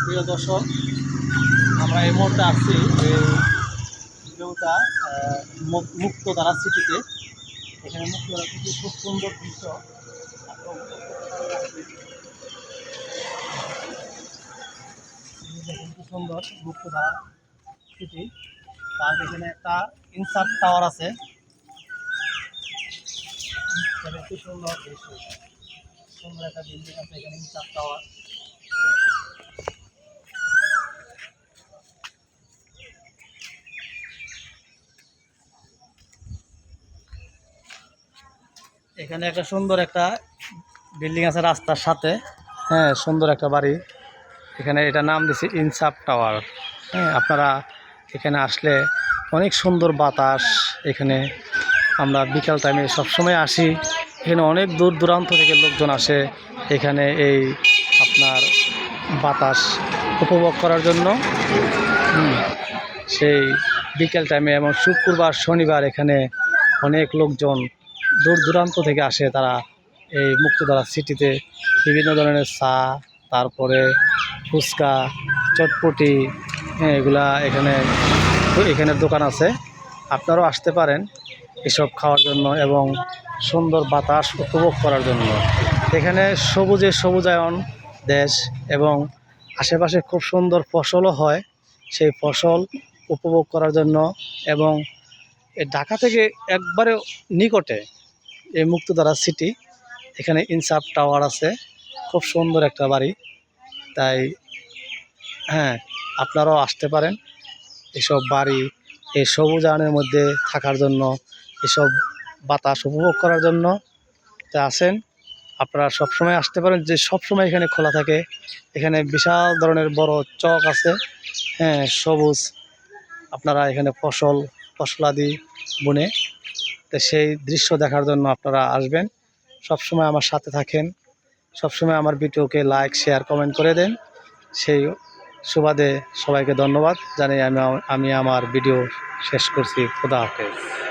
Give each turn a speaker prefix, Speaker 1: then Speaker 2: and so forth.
Speaker 1: প্রিয় দর্শক, আমরা এই মুহূর্তে আসছি দেউতা মুক্তধারা সিটিতে। এখানে মুক্তধারা সিটি খুব সুন্দর দৃশ্য। খুব সুন্দর মুক্তধারা সিটি। তার এখানে একটা ইনসাফ টাওয়ার আছে, খুব সুন্দর দৃশ্য। সুন্দর একটা বিল্ডিং আছে এখানে, ইনসাফ টাওয়ার। এখানে একটা সুন্দর একটা বিল্ডিং আছে রাস্তার সাথে। হ্যাঁ, সুন্দর একটা বাড়ি। এখানে এটা নাম দিছে ইনসাফ টাওয়ার। হ্যাঁ, আপনারা এখানে আসলে অনেক সুন্দর বাতাস। এখানে আমরা বিকাল টাইমে সবসময় আসি। এখানে অনেক দূর দূরান্ত থেকে লোকজন আসে এখানে এই আপনার বাতাস উপভোগ করার জন্য। সেই বিকেল টাইমে এবং শুক্রবার শনিবার এখানে অনেক লোকজন দূর দূরান্ত থেকে আসে। তারা এই মুক্তধারা সিটিতে বিভিন্ন ধরনের চা, তারপরে ফুচকা, চটপটি, এগুলা এখানে দোকান আছে। আপনারাও আসতে পারেন এসব খাওয়ার জন্য এবং সুন্দর বাতাস উপভোগ করার জন্য। এখানে সবুজে সবুজায়ন দেশ এবং আশেপাশে খুব সুন্দর ফসলও হয়। সেই ফসল উপভোগ করার জন্য এবং ঢাকা থেকে একবারে নিকটে এই মুক্তধারা সিটি। এখানে ইনসাফ টাওয়ার আছে, খুব সুন্দর একটা বাড়ি। তাই হ্যাঁ, আপনারাও আসতে পারেন এসব বাড়ি, এই সবুজায়নের মধ্যে থাকার জন্য, এসব বাতাস উপভোগ করার জন্য। তা আসেন, আপনারা সবসময় আসতে পারেন, যে সবসময় এখানে খোলা থাকে। এখানে বিশাল ধরনের বড় চক আছে। হ্যাঁ, সবুজ। আপনারা এখানে ফসলাদি বুনে, তো সেই দৃশ্য দেখার জন্য আপনারা আসবেন। সবসময় আমার সাথে থাকেন, সবসময় আমার ভিডিওকে লাইক, শেয়ার, কমেন্ট করে দেন। সেই সুবাদে সবাইকে ধন্যবাদ জানাই আমি আমার ভিডিও শেষ করছি। খোদা হাফেজ।